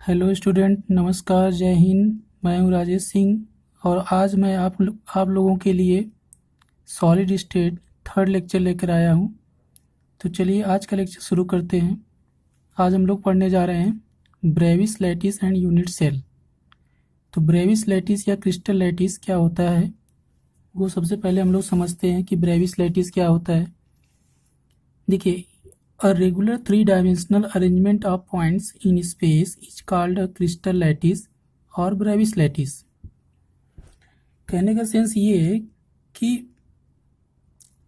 Hello student, नमस्कार, जय हिंद। मैं हूं राजेश सिंह और आज मैं आप लोगों के लिए सॉलिड स्टेट थर्ड लेक्चर लेकर आया हूं। तो चलिए आज का लेक्चर शुरू करते हैं। आज हम लोग पढ़ने जा रहे हैं Bravais lattice and unit cell. तो ब्रेविस लैटिस या क्रिस्टल लैटिस क्या होता है, वो सबसे पहले हम लोग समझते हैं कि ब्रेविस लैटिस क्या होता है। देखिए, a regular three-dimensional arrangement of points in space is called a crystal lattice और ब्रेविस लैटिस। कहने का सेंस ये है कि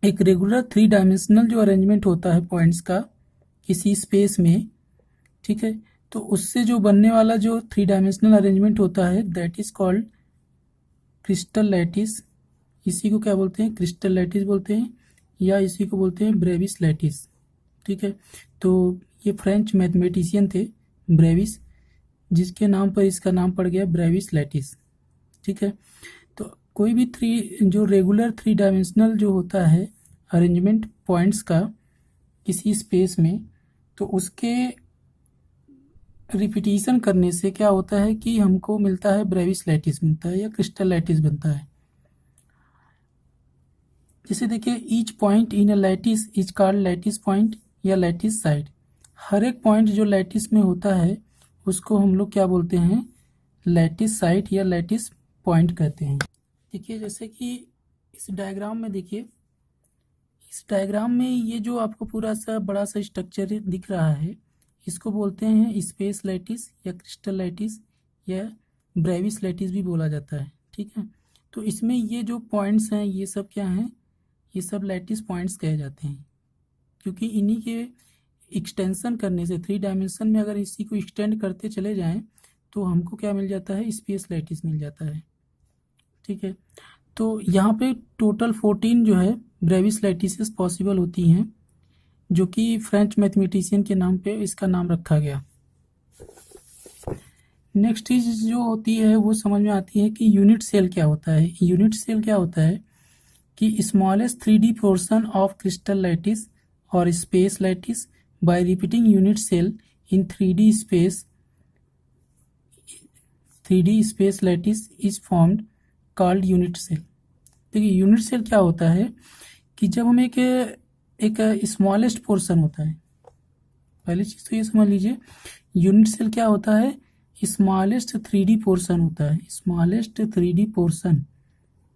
एक रेगुलर थ्री डायमेंशनल जो अरेंजमेंट होता है पॉइंट्स का किसी स्पेस में, ठीक है, तो उससे जो बनने वाला जो थ्री डायमेंशनल अरेंजमेंट होता है that is called crystal lattice. इसी को क्या बोलते हैं? क्रिस्टल लैटिस बोलते हैं, या इसी को बोलते हैं ब्रेविस लैटिस। ठीक है, तो ये फ्रेंच मैथमेटिशियन थे ब्रेविस, जिसके नाम पर इसका नाम पड़ गया ब्रेविस लैटिस। ठीक है, तो कोई भी जो रेगुलर थ्री डायमेंशनल जो होता है अरेंजमेंट पॉइंट्स का किसी स्पेस में, तो उसके रिपीटिशन करने से क्या होता है कि हमको मिलता है ब्रेविस लैटिस मिलता है या क्रिस्टल लैटिस बनता है। जैसे देखिए, each point in a lattice is called lattice point या लैटिस साइड। हर एक पॉइंट जो लैटिस में होता है उसको हम लोग क्या बोलते हैं? लैटिस साइड या लैटिस पॉइंट कहते हैं। देखिए, जैसे कि इस डायग्राम में देखिए, इस डायग्राम में ये जो आपको पूरा सा बड़ा सा स्ट्रक्चर दिख रहा है, इसको बोलते हैं स्पेस लैटिस या क्रिस्टल लैटिस या ब्रेविस लैटिस भी बोला जाता है। ठीक है, तो इसमें ये जो पॉइंट्स हैं ये सब क्या हैं? ये सब लैटिस पॉइंट्स कहे जाते हैं, क्योंकि इन्हीं के एक्सटेंशन करने से थ्री डायमेंशन में अगर इसी को एक्सटेंड करते चले जाएं तो हमको क्या मिल जाता है? स्पेस लैटिस मिल जाता है। ठीक है, तो यहाँ पे टोटल 14 जो है ब्रेविस लैटिसेस पॉसिबल होती हैं, जो कि फ्रेंच मैथमेटिशियन के नाम पे इसका नाम रखा गया। नेक्स्ट चीज जो होती है वो समझ में आती है कि यूनिट सेल क्या होता है। यूनिट सेल क्या होता है कि smallest 3D portion of crystal lattice और space lattice by repeating unit cell in 3D space lattice is formed called unit cell. देखिए, यूनिट सेल क्या होता है कि जब हम एक स्मॉलेस्ट पोर्शन होता है, पहली चीज तो ये समझ लीजिए, यूनिट सेल क्या होता है? स्मॉलेस्ट 3D पोर्शन होता है, स्मॉलेस्ट 3D पोर्शन।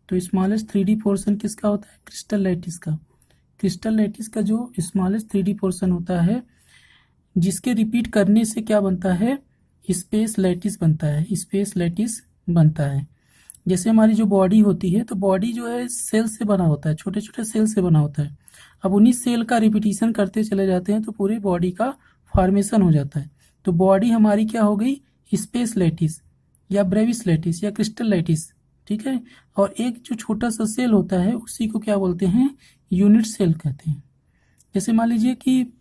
तो स्मॉलेस्ट 3D पोर्शन किसका होता है? क्रिस्टल लैटिस का। क्रिस्टल लैटिस का जो स्मॉलेस्ट 3D पोर्शन होता है, जिसके रिपीट करने से क्या बनता है? स्पेस लैटिस बनता है, स्पेस लैटिस बनता है। जैसे हमारी जो बॉडी होती है, तो बॉडी जो है सेल से बना होता है, छोटे छोटे सेल से बना होता है। अब उन्हीं सेल का रिपीटिशन करते चले जाते हैं तो पूरी बॉडी का फॉर्मेशन हो जाता है। तो बॉडी हमारी क्या हो गई? स्पेस लैटिस या ब्रेविस लैटिस या क्रिस्टल लैटिस। ठीक है, और एक जो छोटा सा सेल होता है उसी को क्या बोलते हैं? यूनिट सेल कहते हैं। जैसे मान लीजिए कि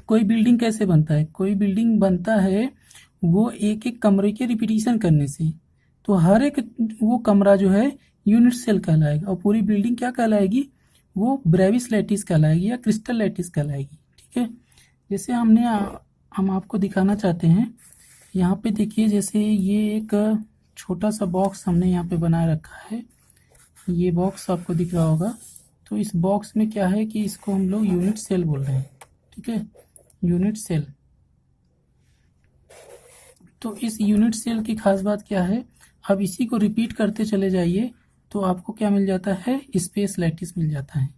कोई बिल्डिंग कैसे बनता है? कोई बिल्डिंग बनता है वो एक एक कमरे के रिपीटिशन करने से, तो हर एक वो कमरा जो है यूनिट सेल कहलाएगा और पूरी बिल्डिंग क्या कहलाएगी? वो ब्रेविस लैटिस कहलाएगी या क्रिस्टल लैटिस कहलाएगी। ठीक है, जैसे हम आपको दिखाना चाहते हैं, यहाँ पे देखिए, जैसे ये एक छोटा सा बॉक्स हमने यहाँ पे बना रखा है। ये बॉक्स आपको दिख रहा होगा। तो इस बॉक्स में क्या है कि इसको हम लोग यूनिट सेल बोल रहे हैं। ठीक है, यूनिट सेल। तो इस यूनिट सेल की खास बात क्या है? अब इसी को रिपीट करते चले जाइए तो आपको क्या मिल जाता है? स्पेस लैटिस मिल जाता है,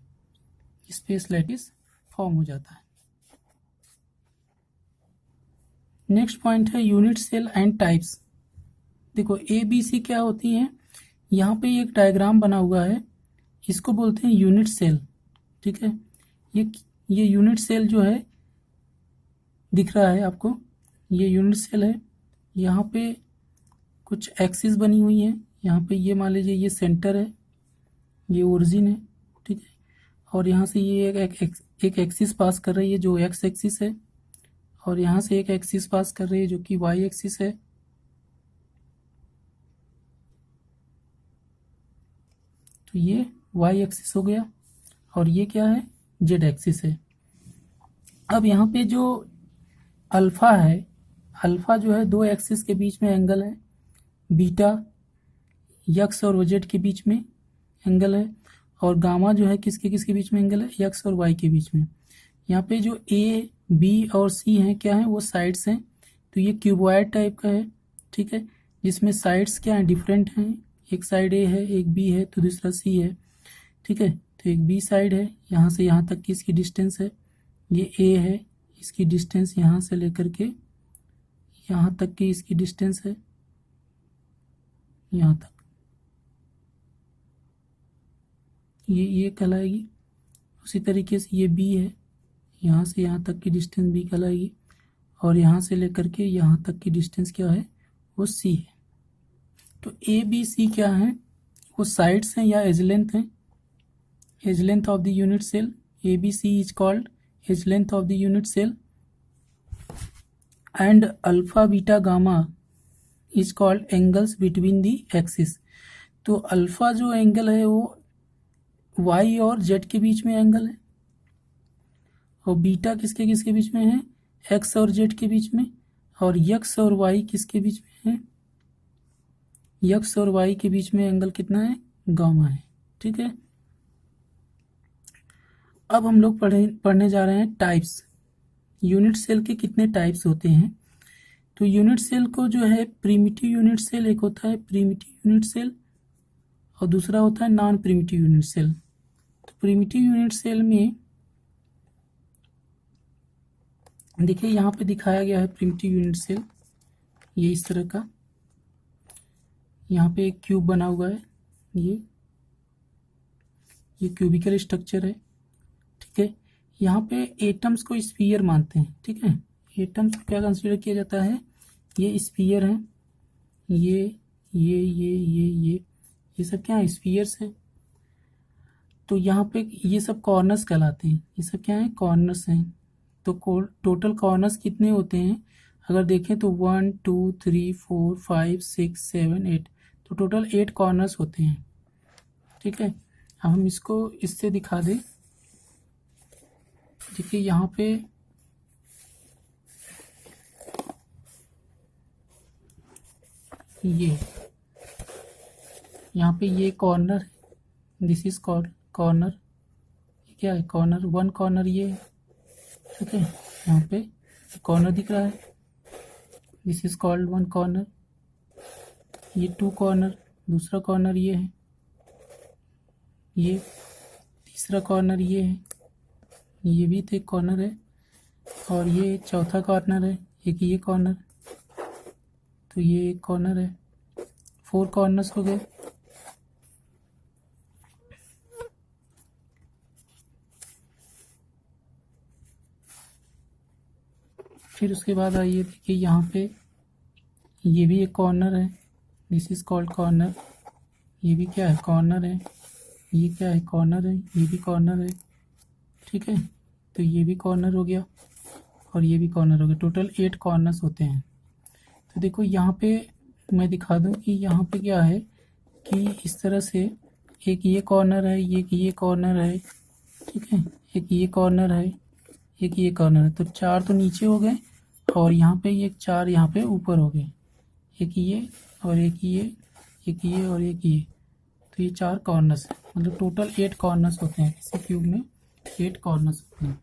स्पेस लैटिस फॉर्म हो जाता है। नेक्स्ट पॉइंट है यूनिट सेल एंड टाइप्स। देखो, ABC क्या होती हैं? यहाँ पे एक डायग्राम बना हुआ है, इसको बोलते हैं यूनिट सेल। ठीक है, ये यूनिट सेल जो है दिख रहा है आपको, ये यूनिट सेल है। यहाँ पे कुछ एक्सिस बनी हुई है, यहाँ पे ये मान लीजिए ये सेंटर है, ये ओरिजिन है। ठीक है, और यहाँ से ये एक एक्सिस पास कर रही है जो एक्स एक्सिस है, और यहाँ से एक एक्सिस पास कर रही है जो कि वाई एक्सिस है। तो ये वाई एक्सिस हो गया और ये क्या है? जेड एक्सिस है। अब यहाँ पे जो अल्फा है, अल्फा जो है 2 एक्सिस के बीच में एंगल है, बीटा यक्स और जेड के बीच में एंगल है, और गामा जो है किसके किसके बीच में एंगल है, यक्स और वाई के बीच में। यहाँ पे जो ए बी और सी हैं क्या है, वो साइड्स हैं। तो ये क्यूबॉइड टाइप का है, ठीक है, जिसमें साइड्स क्या हैं, डिफरेंट हैं। एक साइड ए है, एक बी है, तो दूसरा सी है, ठीक है। तो एक बी साइड है, यहाँ से यहाँ तक की इसकी डिस्टेंस है, ये ए है, इसकी डिस्टेंस यहाँ से लेकर के यहाँ तक की इसकी डिस्टेंस है, यहाँ तक ये कहलाएगी। उसी तरीके से ये बी है, यहाँ से यहाँ तक की डिस्टेंस बी कहलाएगी, और यहाँ से लेकर के यहाँ तक की डिस्टेंस क्या है, वो सी है। तो ए बी सी क्या है, वो साइड्स हैं या एज लेंथ हैं। Edge length of the unit cell, A B C is called edge length of the unit cell, and alpha beta gamma is called angles between the axis. तो alpha जो angle है वो Y और Z के बीच में angle है, और beta किसके किसके बीच में है, एक्स और जेड के बीच में, और यक्स और वाई किसके बीच में है, यक्स और वाई के बीच में एंगल कितना है, गामा है, ठीक है। अब हम लोग पढ़ने जा रहे हैं टाइप्स। यूनिट सेल के कितने टाइप्स होते हैं। तो यूनिट सेल को जो है प्रिमिटिव यूनिट सेल एक होता है, प्रिमिटिव यूनिट सेल, और दूसरा होता है नॉन प्रिमिटिव यूनिट सेल। तो प्रिमिटिव यूनिट सेल में देखिए यहाँ पे दिखाया गया है प्रिमिटिव यूनिट सेल, ये इस तरह का, यहाँ पे एक क्यूब बना हुआ है, ये क्यूबिकल स्ट्रक्चर है, ठीक है। यहाँ पे एटम्स को स्फीयर मानते हैं, ठीक है। एटम्स को क्या कंसीडर किया जाता है, ये स्फीयर हैं, ये सब क्या है, स्फीयर्स हैं। तो यहाँ पे ये सब कॉर्नर्स कहलाते हैं, ये सब क्या है, कॉर्नर्स हैं। तो टोटल कॉर्नर्स कितने होते हैं, अगर देखें तो 1 2 3 4 5 6 7 8, तो टोटल 8 कॉर्नर्स होते हैं, ठीक है। अब हम इसको इससे दिखा दें। देखिए यहाँ पे यहाँ पे ये कॉर्नर है, दिस इज कॉल्ड कॉर्नर। क्या है, कॉर्नर, वन कॉर्नर ये है, ठीक है। यहाँ पे कॉर्नर दिख रहा है, this is called one corner. ये 2 कॉर्नर, दूसरा कॉर्नर ये है, ये तीसरा कॉर्नर ये है, ये भी तो एक कॉर्नर है, और ये चौथा कॉर्नर है, एक ये कॉर्नर, तो ये एक कॉर्नर है। 4 कॉर्नर्स हो गए। फिर उसके बाद आइए देखिए यहाँ पे ये भी एक कॉर्नर है, दिस इज कॉल्ड कॉर्नर। ये भी क्या है, कॉर्नर है। ये क्या है, कॉर्नर है, ये भी कॉर्नर है, ठीक है। तो ये भी कॉर्नर हो गया, और ये भी कॉर्नर हो गया। टोटल 8 कॉर्नर्स होते हैं। तो देखो यहाँ पे मैं दिखा दूँ कि यहाँ पे क्या है कि इस तरह से एक ये कॉर्नर है, ये कॉर्नर है, ठीक है, एक ये कॉर्नर है, एक ये कॉर्नर है। तो 4 तो नीचे हो गए, और यहाँ पे ये 4 यहाँ पे ऊपर हो गए, एक ये और एक ये, एक ये और एक ये। तो ये 4 कॉर्नर्स है, मतलब टोटल 8 कॉर्नर्स होते हैं। किसी क्यूब में 8 कॉर्नर्स होते हैं।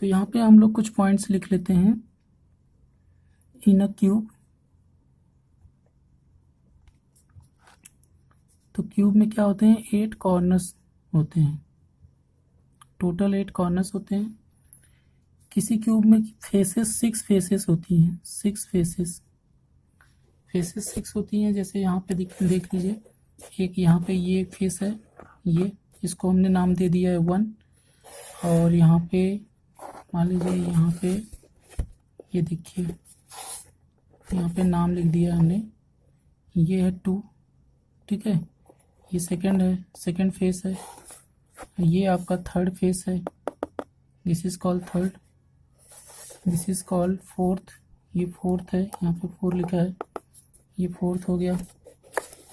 तो यहाँ पे हम लोग कुछ पॉइंट्स लिख लेते हैं। इन अ क्यूब, तो क्यूब में क्या होते हैं, 8 कॉर्नर्स होते हैं, टोटल 8 कॉर्नर्स होते हैं। किसी क्यूब में फेसेस 6 फेसेस होती हैं, 6 फेसेस 6 होती हैं। जैसे यहाँ पे देख लीजिए, एक यहाँ पे ये एक फेस है, ये इसको हमने नाम दे दिया है 1, और यहाँ पे मान लीजिए यहाँ पे ये देखिए, यहाँ पे नाम लिख दिया हमने, ये है 2, ठीक है। ये सेकंड है, सेकंड फेस है। ये आपका थर्ड फेस है, this is called third. This is called fourth, ये फोर्थ है, यहाँ पे 4 लिखा है, ये फोर्थ हो गया।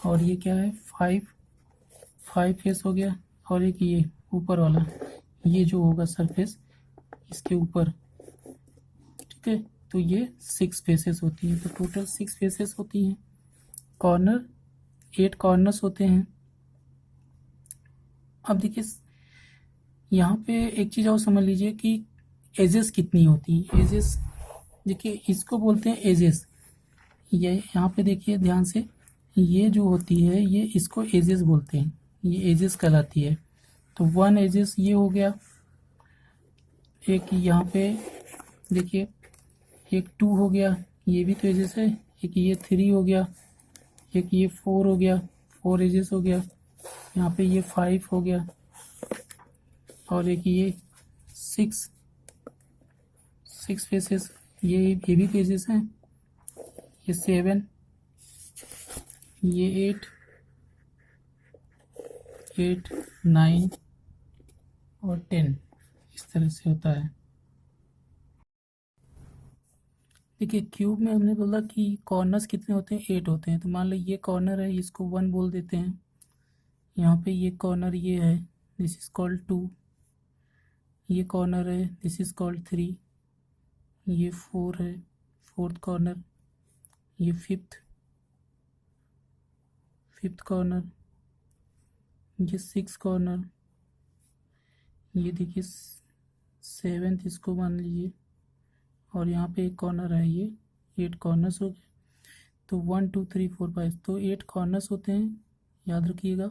और ये क्या है, 5 फेस हो गया। और एक ये ऊपर वाला, ये जो होगा सरफेस इसके ऊपर, ठीक है, तो ये 6 फेसेस होती हैं। तो टोटल 6 फेसेस होती हैं। कॉर्नर 8 कॉर्नर्स होते हैं। अब देखिए यहाँ पे एक चीज़ और समझ लीजिए कि एजेस कितनी होती हैं। एजेस देखिए इसको बोलते हैं एजेस। ये यहाँ पे देखिए ध्यान से, ये जो होती है ये इसको एजेस बोलते हैं, ये एजेस कहलाती है। तो 1 एजेस ये हो गया, एक यहाँ पे देखिए एक 2 हो गया, ये भी तो एजेस है। एक ये 3 हो गया, एक ये 4 हो गया, 4 एजेस हो गया। यहाँ पे ये 5 हो गया, और एक ये 6 फेसेस, ये भी फेसेस हैं। ये 7, ये 8, 9 और 10 इस तरह से होता है। देखिए क्यूब में हमने बोला कि कॉर्नर्स कितने होते हैं, 8 होते हैं। तो मान लो ये कॉर्नर है, इसको 1 बोल देते हैं। यहाँ पे ये कॉर्नर ये है, दिस इज कॉल्ड 2। ये कॉर्नर है, दिस इज कॉल्ड 3। ये 4 है, 4th कॉर्नर। ये 5th कॉर्नर। ये 6th कॉर्नर। ये देखिए 7th इसको मान लीजिए, और यहाँ पे एक कॉर्नर है, ये 8 कॉर्नर्स हो गए। तो 1 2 3 4 5, तो 8 कॉर्नर्स होते हैं, याद रखिएगा।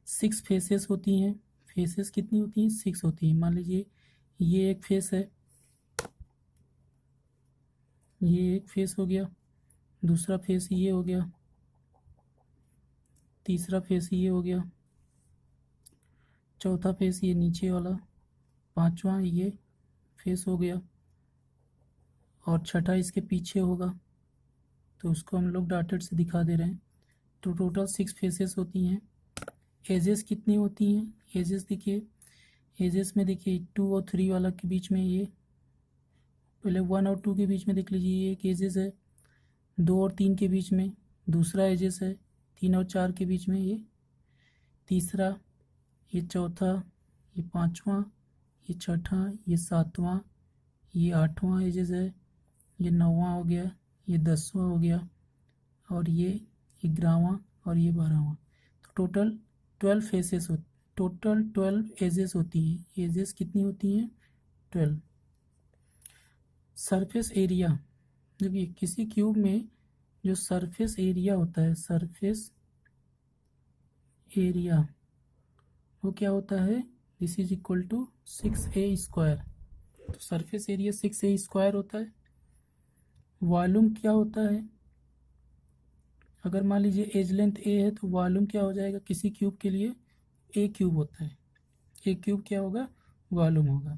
6 फेसेस होती हैं। फेसेस कितनी होती हैं, 6 होती हैं। मान लीजिए ये एक फेस है, ये एक फेस हो गया, दूसरा फेस ये हो गया, तीसरा फेस ये हो गया, चौथा फेस ये नीचे वाला, पांचवा ये फेस हो गया, और छठा इसके पीछे होगा। तो उसको हम लोग डॉटेड से दिखा दे रहे हैं। तो टोटल 6 फेसेस होती हैं। एजेस कितनी होती हैं, एजेस देखिए, एजेस में देखिए 2 और 3 वाला के बीच में, ये पहले 1 और 2 के बीच में देख लीजिए, ये एक एजेस है। 2 और 3 के बीच में दूसरा एजेस है। 3 और 4 के बीच में ये तीसरा, ये चौथा, ये पांचवा, ये छठा, ये सातवां, ये 8वां एजेस है। ये 9वां हो गया, ये 10वां हो गया, और ये 11वां, और ये 12वां। तो टोटल 12 फेसेस हो, टोटल 12 एजेस होती हैं। एजेस कितनी होती हैं, 12। सरफेस एरिया, देखिए किसी क्यूब में जो सरफेस एरिया होता है, सरफेस एरिया वो क्या होता है, this is equal to 6a²। तो सरफेस एरिया 6a² होता है। वॉल्यूम क्या होता है, अगर मान लीजिए एज लेंथ ए है तो वॉल्यूम क्या हो जाएगा किसी क्यूब के लिए, ए क्यूब होता है। ए क्यूब क्या होगा, वॉल्यूम होगा।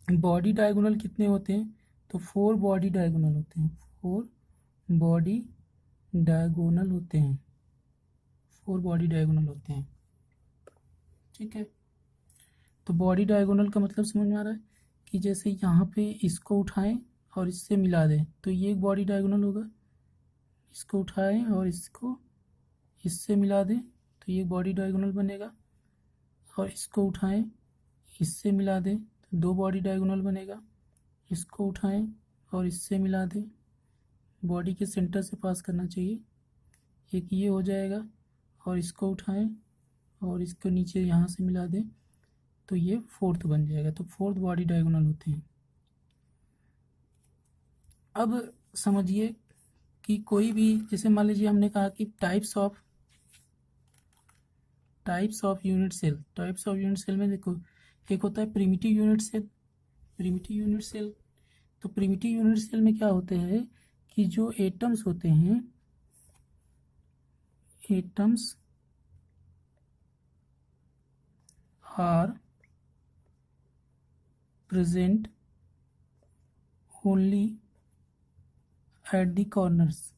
बॉडी डायगोनल कितने होते हैं, तो 4 बॉडी डायगोनल होते हैं। 4 बॉडी डायगोनल होते हैं। 4 बॉडी डायगोनल होते हैं, ठीक है। तो बॉडी डायगोनल का मतलब समझ में आ रहा है कि जैसे यहाँ पे इसको उठाएं और इससे मिला दें तो ये एक बॉडी डायगोनल होगा। इसको उठाएं और इसको इससे मिला दें तो ये बॉडी डायगोनल बनेगा। और इसको उठाएं, इससे मिला दें तो 2 बॉडी डायगोनल बनेगा। इसको उठाएं और इससे मिला दें, बॉडी के सेंटर से पास करना चाहिए, एक ये हो जाएगा। और इसको उठाएं और इसको नीचे यहाँ से मिला दें तो ये 4th बन जाएगा। तो 4th बॉडी डायगोनल होते हैं। अब समझिए कि कोई भी, जैसे मान लीजिए हमने कहा कि types of unit cell. Types of unit cell में देखो, एक होता है primitive unit cell. Primitive unit cell, तो प्रिमिटिव यूनिट सेल में क्या होते हैं कि जो एटम्स होते हैं, atoms are present only at the corners.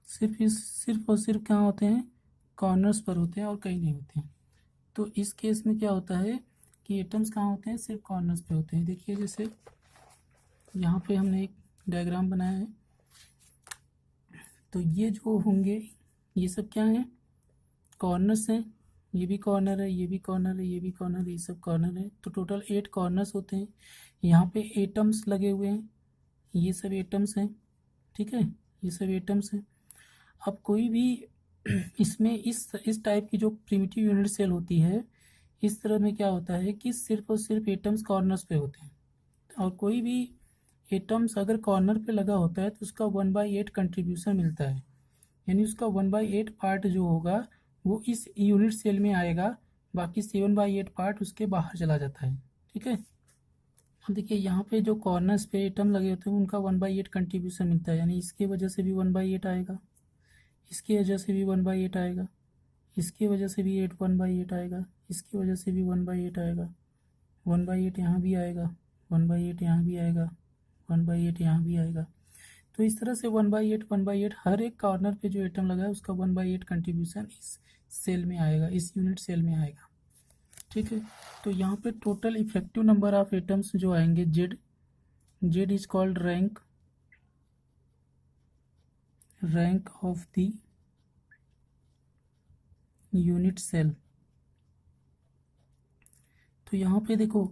सिर्फ और सिर्फ कहाँ होते हैं, कॉर्नर्स पर होते हैं और कहीं नहीं होते हैं। तो इस केस में क्या होता है कि एटम्स कहाँ होते हैं, सिर्फ कॉर्नर्स पे होते हैं। देखिए जैसे यहाँ पे हमने एक डायग्राम बनाया है, तो ये जो होंगे ये सब क्या हैं, कॉर्नर्स हैं। ये भी कॉर्नर है, ये भी कॉर्नर है, ये भी कॉर्नर है, ये सब कॉर्नर है। तो टोटल 8 कॉर्नर्स होते हैं। यहाँ पे एटम्स लगे हुए हैं, ये सब एटम्स हैं, ठीक है, ये सब एटम्स हैं। अब कोई भी इसमें इस टाइप की जो प्रिमिटिव यूनिट सेल होती है, इस तरह में क्या होता है कि सिर्फ और सिर्फ एटम्स कॉर्नर्स पे होते हैं। और कोई भी एटम्स अगर कॉर्नर पे लगा होता है तो उसका 1/8 कंट्रीब्यूशन मिलता है, यानी उसका 1/8 पार्ट जो होगा वो इस यूनिट सेल में आएगा, बाकी 7/8 पार्ट उसके बाहर चला जाता है, ठीक है। अब देखिए यहाँ पे जो कॉर्नर्स पे एटम लगे होते हैं उनका 1/8 कंट्रीब्यूशन मिलता है, यानी इसकी वजह से भी 1/8 आएगा, इसकी वजह से भी 1/8 आएगा, इसकी वजह से भी 1/8 आएगा, इसकी वजह से भी 1/8 आएगा, 1/8 यहाँ भी आएगा, 1/8 यहाँ भी आएगा, 1/8 यहाँ भी आएगा। तो इस तरह से 1/8 हर एक कॉर्नर पे जो एटम लगा है उसका 1/8 कंट्रीब्यूशन इस सेल में आएगा, इस यूनिट सेल में आएगा, ठीक है। तो यहाँ पे total effective number of atoms जो आएंगे Z is called rank of the unit cell. तो यहाँ पे देखो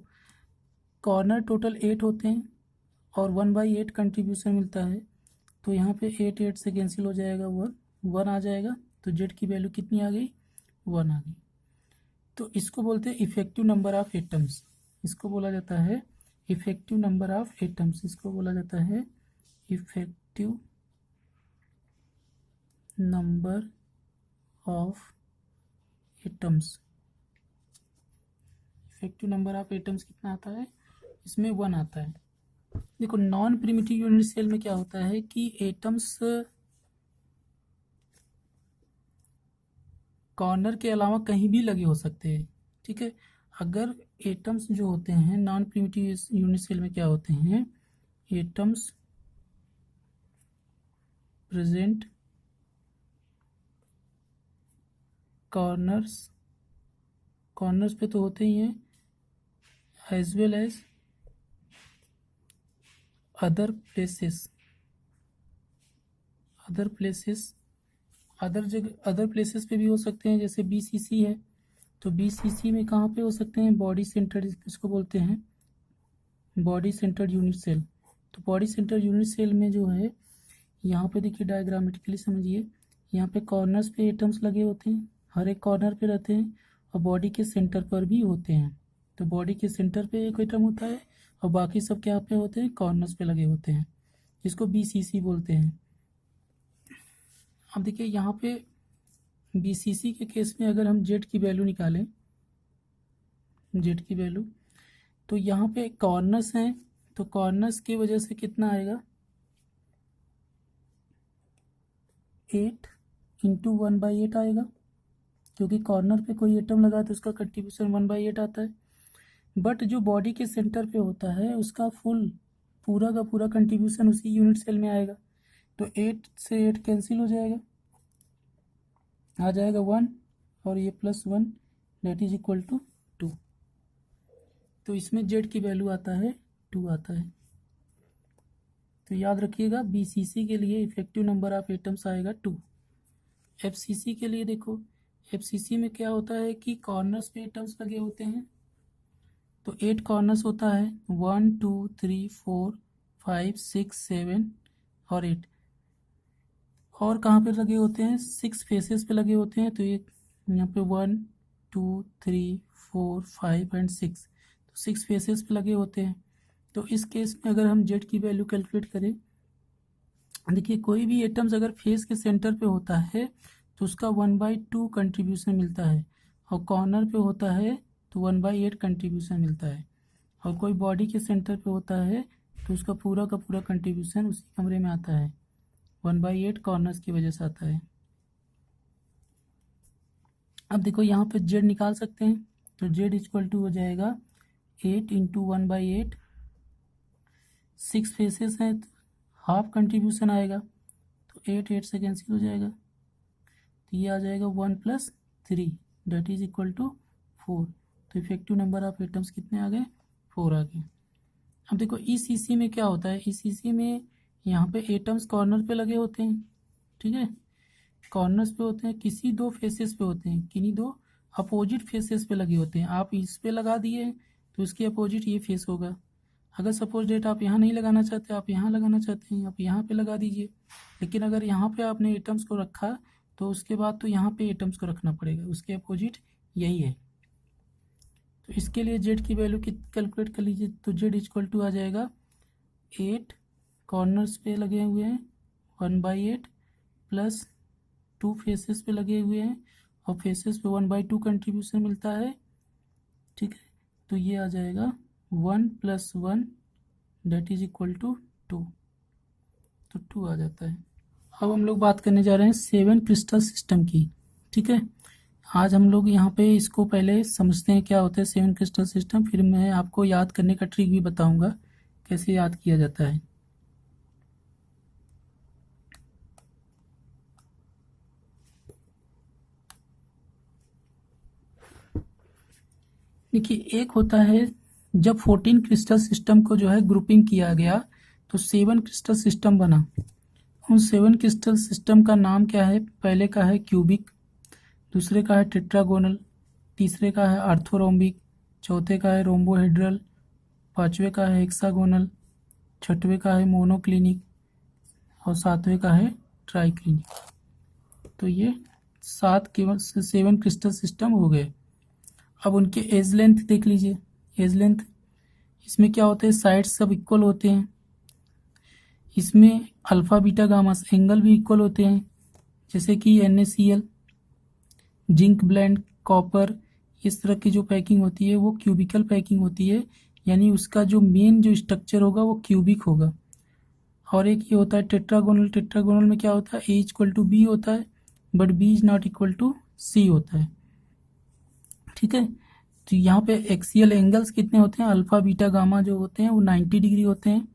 कॉर्नर टोटल 8 होते हैं और 1/8 कंट्रीब्यूशन मिलता है, तो यहाँ पे 8 से कैंसिल हो जाएगा, 1 आ जाएगा। तो जेड की वैल्यू कितनी आ गई, 1 आ गई। तो इसको बोलते हैं इफेक्टिव नंबर ऑफ एटम्स, इसको बोला जाता है इफेक्टिव नंबर ऑफ एटम्स, इसको बोला जाता है effective number of atoms. Effective number of atoms कितना आता है, इसमें 1 आता है। देखो नॉन प्रिमिटिव यूनिट सेल में क्या होता है कि एटम्स कॉर्नर के अलावा कहीं भी लगे हो सकते हैं, ठीक है। अगर एटम्स जो होते हैं नॉन प्रिमिटिव यूनिट सेल में क्या होते हैं, एटम्स प्रेजेंट कॉर्नर्स पे तो होते ही हैं, as well as other places, other places पे भी हो सकते हैं, जैसे बीसीसी है, तो बीसीसी में कहाँ पे हो सकते हैं, बॉडी सेंटर, इसको बोलते हैं बॉडी सेंटर यूनिट सेल। तो बॉडी सेंटर यूनिट सेल में जो है, यहाँ पे देखिए डायग्रामेटिकली समझिए, यहाँ पे कॉर्नर्स पे एटम्स लगे होते हैं, हर एक कॉर्नर पे रहते हैं और बॉडी के सेंटर पर भी होते हैं। तो बॉडी के सेंटर पे एक एटम होता है और बाकी सब क्या पे होते हैं, कॉर्नर्स पे लगे होते हैं, इसको बीसीसी बोलते हैं। अब देखिए यहाँ पे बीसीसी के केस में अगर हम जेड की वैल्यू निकालें, जेड की वैल्यू, तो यहाँ पे कॉर्नर्स हैं, तो कॉर्नर्स की वजह से कितना आएगा, 8 इंटू 1/8 आएगा, क्योंकि कॉर्नर पे कोई एटम लगा तो उसका कंट्रीब्यूशन 1/8 आता है। बट जो बॉडी के सेंटर पे होता है उसका पूरा का पूरा कंट्रीब्यूशन उसी यूनिट सेल में आएगा, तो 8 से 8 कैंसिल हो जाएगा, आ जाएगा 1 और ये +1 दैट इज इक्वल टू 2। तो इसमें जेड की वैल्यू आता है 2 आता है। तो याद रखिएगा बीसीसी के लिए इफेक्टिव नंबर ऑफ एटम्स आएगा 2। एफसीसी के लिए देखो, एफसीसी में क्या होता है कि कॉर्नर्स पे एटम्स लगे होते हैं, तो 8 कॉर्नर्स होता है, 1 2 3 4 5 6 7 और 8। और कहाँ पे लगे होते हैं, 6 फेसेस पे लगे होते हैं, तो ये यहाँ पे 1 2 3 4 5 एंड 6, तो 6 फेसेस पे लगे होते हैं। तो इस केस में अगर हम जेड की वैल्यू कैलकुलेट करें, देखिए कोई भी एटम्स अगर फेस के सेंटर पे होता है तो उसका 1/2 कंट्रीब्यूशन मिलता है, और कॉर्नर पे होता है तो 1/8 कंट्रीब्यूशन मिलता है, और कोई बॉडी के सेंटर पे होता है तो उसका पूरा का पूरा कंट्रीब्यूशन उसी कमरे में आता है, 1/8 कॉर्नर्स की वजह से आता है। अब देखो यहाँ पे जेड निकाल सकते हैं, तो जेड इक्वल टू हो जाएगा 8 इंटू 1/8, 6 फेसेस हैं तो हाफ कंट्रीब्यूशन आएगा, तो 8 से कैंसिल हो जाएगा, तो ये आ जाएगा 1 + 3 दैट इज इक्वल टू 4। तो इफेक्टिव नंबर ऑफ एटम्स कितने आ गए, 4 आ गए। अब देखो ईसीसी में क्या होता है, ईसीसी में यहाँ पे एटम्स कॉर्नर पे लगे होते हैं, ठीक है, कॉर्नर्स पे होते हैं, किसी 2 फेसेस पे होते हैं, किन्हीं 2 अपोजिट फेसेस पे लगे होते हैं। आप इस पे लगा दिए तो इसके अपोजिट ये फेस होगा। अगर सपोज डेट आप यहाँ नहीं लगाना चाहते, आप यहाँ लगाना चाहते हैं, आप यहाँ पे लगा दीजिए। लेकिन अगर यहाँ पे आपने एटम्स को रखा तो उसके बाद तो यहाँ पे एटम्स को रखना पड़ेगा, उसके अपोजिट यही है। तो इसके लिए जेड की वैल्यू कैलकुलेट कर लीजिए। तो जेड इक्वल टू आ जाएगा 8 कॉर्नर्स पे लगे हुए हैं 1/8 प्लस 2 फेसेस पे लगे हुए हैं और फेसेस पे 1/2 कंट्रीब्यूशन मिलता है। ठीक है, तो ये आ जाएगा 1 + 1 दैट इज इक्वल टू 2। तो 2 आ जाता है। अब हम लोग बात करने जा रहे हैं 7 क्रिस्टल सिस्टम की। ठीक है, आज हम लोग यहाँ पे इसको पहले समझते हैं क्या होता है 7 क्रिस्टल सिस्टम, फिर मैं आपको याद करने का ट्रिक भी बताऊंगा कैसे याद किया जाता है। देखिए, एक होता है जब 14 क्रिस्टल सिस्टम को जो है ग्रुपिंग किया गया तो 7 क्रिस्टल सिस्टम बना। उन 7 क्रिस्टल सिस्टम का नाम क्या है? पहले का है क्यूबिक, दूसरे का है टेट्रागोनल, तीसरे का है आर्थोरोम्बिक, चौथे का है रोम्बोहेड्रल, पांचवे का है हेक्सागोनल, छठवें का है मोनोक्लिनिक और सातवें का है ट्राइक्लिनिक। तो ये 7 क्रिस्टल सिस्टम हो गए। अब उनके एज लेंथ देख लीजिए। एज लेंथ इसमें क्या होते हैं, साइड्स सब इक्वल होते हैं। इसमें अल्फा बीटा गामा एंगल भी इक्वल होते हैं, जैसे कि NaCl, जिंक ब्लेंड, कॉपर, इस तरह की जो पैकिंग होती है वो क्यूबिकल पैकिंग होती है, यानी उसका जो मेन जो स्ट्रक्चर होगा वो क्यूबिक होगा। और एक ये होता है टेट्रागोनल। टेट्रागोनल में क्या होता है, A=B होता है बट B=C होता है। ठीक है, तो यहाँ पे एक्सियल एंगल्स कितने होते हैं, अल्फा बीटा गामा जो होते हैं वो 90 डिग्री होते हैं।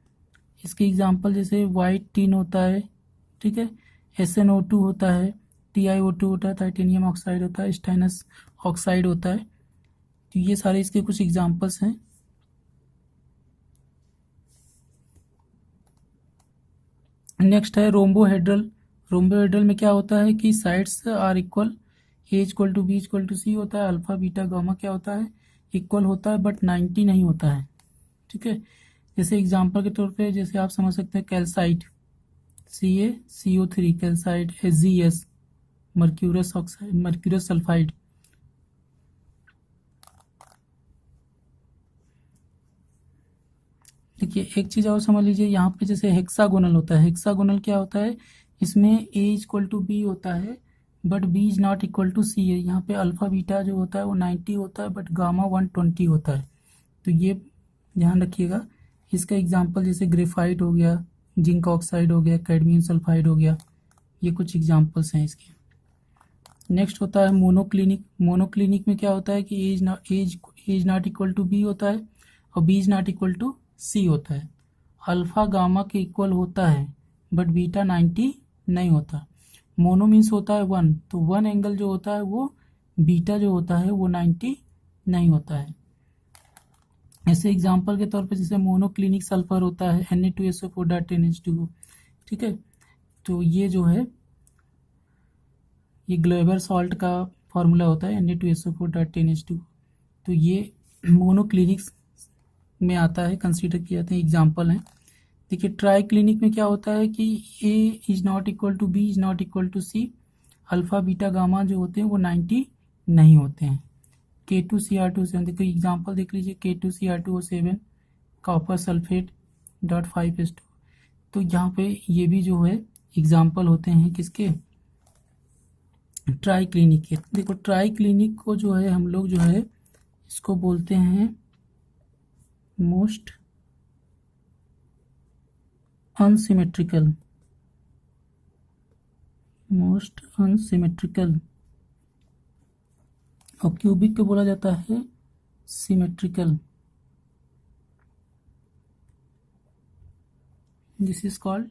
इसके एग्जांपल जैसे वाइट टिन होता है, ठीक है, SnO2 होता है, TiO2 होता है, टाइटेनियम ऑक्साइड होता है, स्टेनस ऑक्साइड होता है। तो ये सारे इसके कुछ एग्जांपल्स हैं। नेक्स्ट है रोम्बोहेड्रल। रोम्बोहेड्रल में क्या होता है कि साइड्स आर इक्वल, A=B=C होता है, अल्फा बीटा गामा क्या होता है, इक्वल होता है बट 90 नहीं होता है। ठीक है, जैसे एग्जांपल के तौर पे जैसे आप समझ सकते हैं calcite CaCO3, calcite HgS, mercurous oxide, mercurous sulphide. देखिए, एक चीज और समझ लीजिए, यहाँ पे जैसे हेक्सागोनल होता है। हेक्सागोनल क्या होता है, इसमें A=B होता है बट B=C है। यहाँ पे अल्फा बीटा जो होता है वो 90 होता है बट गामा 120 होता है। तो ये ध्यान रखिएगा। इसका एग्जांपल जैसे ग्रेफाइट हो गया, जिंक ऑक्साइड हो गया, कैडमियम सल्फाइड हो गया, ये कुछ एग्जांपल्स हैं इसके। नेक्स्ट होता है मोनोक्लिनिक। मोनोक्लिनिक में क्या होता है कि A=B होता है और B=C होता है। अल्फा गामा के इक्वल होता है बट बीटा 90 नहीं होता। मोनो मीन्स होता है 1, तो 1 एंगल जो होता है वो बीटा जो होता है वो 90 नहीं होता है। ऐसे एग्जांपल के तौर पे जैसे मोनोक्लिनिक सल्फर होता है Na2SO4.10H2O। ठीक है, तो ये जो है ये ग्लोबल सॉल्ट का फॉर्मूला होता है Na2SO4.10H2O। तो ये मोनोक्लिनिक्स में आता है, कंसीडर किए जाते हैं, एग्जांपल हैं। देखिए, ट्राई क्लिनिक में क्या होता है कि A=B=C, अल्फा बीटा गामा जो होते हैं वो 90 नहीं होते हैं। K2Cr2O7, देखो एग्जांपल देख लीजिए, K2Cr2O7 कॉपर सल्फेट .5H2। तो यहाँ पे ये भी जो है एग्जांपल होते हैं किसके, ट्राई क्लिनिक के। देखो, ट्राई क्लिनिक को जो है हम लोग जो है इसको बोलते हैं मोस्ट अनसिमेट्रिकल। और क्यूबिक को बोला जाता है symmetrical. This is called,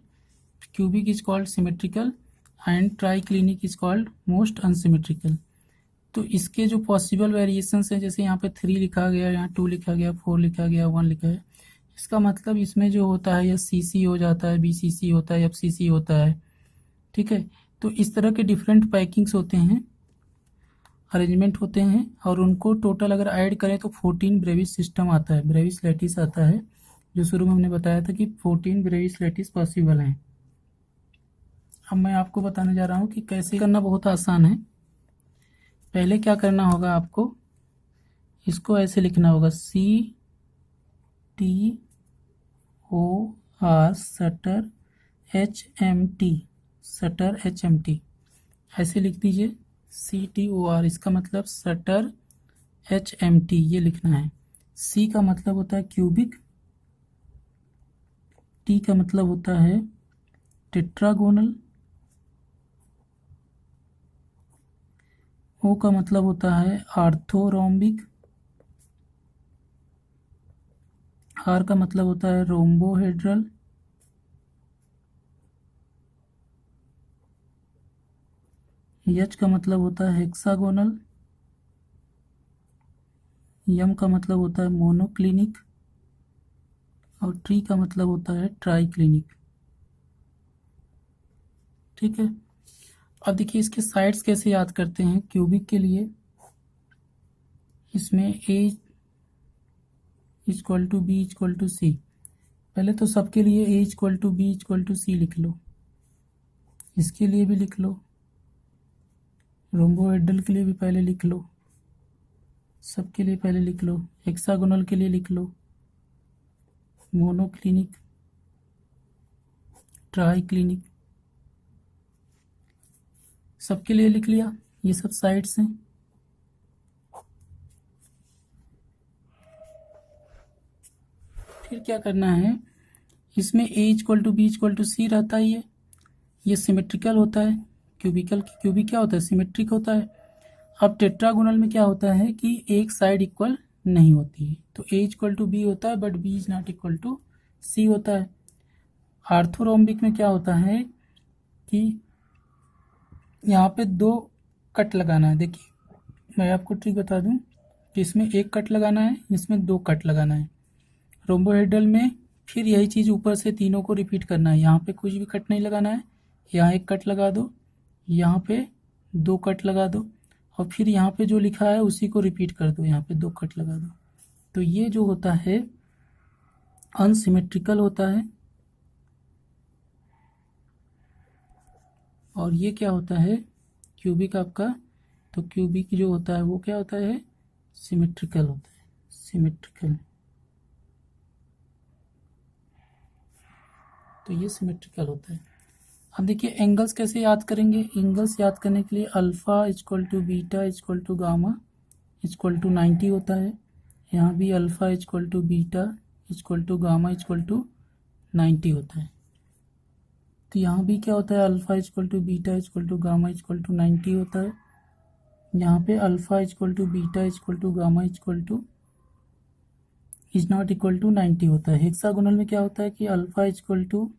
cubic is called symmetrical and triclinic is called most unsymmetrical. तो इसके जो पॉसिबल वेरिएशंस हैं, जैसे यहाँ पे 3 लिखा गया, यहाँ 2 लिखा गया, 4 लिखा गया, 1 लिखा है, इसका मतलब इसमें जो होता है या CC हो जाता है, BCC होता है, FCC होता है। ठीक है, तो इस तरह के डिफरेंट पैकिंग्स होते हैं। अरेंजमेंट होते हैं और उनको टोटल अगर ऐड करें तो 14 ब्रेविस सिस्टम आता है, ब्रेविस लैटिस आता है, जो शुरू में हमने बताया था कि 14 ब्रेविस लैटिस पॉसिबल हैं। अब मैं आपको बताने जा रहा हूँ कि कैसे करना। बहुत आसान है। पहले क्या करना होगा आपको, इसको ऐसे लिखना होगा CTOR shutter HMT, shutter HMT, ऐसे लिख दीजिए CTOR, इसका मतलब सटर HMT, ये लिखना है। C का मतलब होता है क्यूबिक, T का मतलब होता है टेट्रागोनल, O का मतलब होता है आर्थोरोम्बिक, R का मतलब होता है रोम्बोहेड्रल, H का मतलब होता है हेक्सागोनल, M का मतलब होता है मोनोक्लिनिक और T का मतलब होता है ट्राइक्लिनिक। ठीक है। अब देखिए इसके साइड्स कैसे याद करते हैं। क्यूबिक के लिए इसमें A equal to B equal to C, पहले तो सबके लिए A equal to B equal to C लिख लो, इसके लिए भी लिख लो, रोम्बोहेड्रल के लिए भी पहले लिख लो, सबके लिए पहले लिख लो, हेक्सागोनल के लिए लिख लो, मोनोक्लिनिक, ट्राइक्लिनिक, सबके लिए लिख लिया। ये सब साइड्स हैं। फिर क्या करना है, इसमें A equal to B equal to C रहता ही है, ये सिमेट्रिकल होता है। क्यूबिक क्या होता है, सिमेट्रिक होता है। अब टेट्रागोनल में क्या होता है कि एक साइड इक्वल नहीं होती है, तो A इक्वल टू B होता है but B is not equal to C होता है। आर्थोरोम्बिक में क्या होता है कि यहाँ पे 2 कट लगाना है। देखिए मैं आपको ट्रिक बता दूं कि इसमें 1 कट लगाना है, इसमें 2 कट लगाना है। रोम्बोहेड्रल में फिर यही चीज़ ऊपर से तीनों को रिपीट करना है। यहाँ पे कुछ भी कट नहीं लगाना है, यहाँ 1 कट लगा दो, यहाँ पे 2 कट लगा दो और फिर यहाँ पे जो लिखा है उसी को रिपीट कर दो, यहाँ पे 2 कट लगा दो। तो ये जो होता है अनसिमेट्रिकल होता है और ये क्या होता है क्यूबिक आपका। तो क्यूबिक जो होता है वो क्या होता है, सिमेट्रिकल होता है, सिमेट्रिकल। तो ये सिमेट्रिकल होता है। अब देखिए एंगल्स कैसे याद करेंगे। एंगल्स याद करने के लिए alpha equal to beta equal to gamma equal to 90 होता है। यहाँ भी alpha equal to beta equal to gamma equal to 90 होता है। तो यहाँ भी क्या होता है, alpha equal to beta equal to gamma equal to 90 होता है। यहाँ पे alpha equal to beta equal to gamma equal to is not equal to 90 होता है। हेक्सागोनल में क्या होता है कि alpha equal to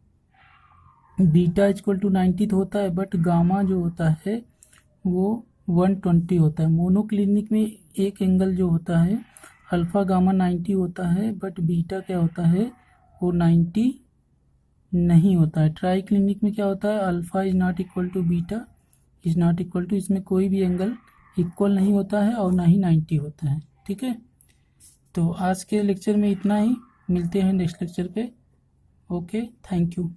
beta equal to 90 तो होता है बट गामा जो होता है वो 120 होता है। मोनोक्लिनिक में एक एंगल जो होता है अल्फ़ा गामा 90 होता है बट बीटा क्या होता है वो 90 नहीं होता है। ट्राई क्लिनिक में क्या होता है, alpha is not equal to beta is not equal to, इसमें कोई भी एंगल इक्वल नहीं होता है और ना ही 90 होता है। ठीक है, तो आज के लेक्चर में इतना ही, मिलते हैं नेक्स्ट लेक्चर पे। Okay, thank you.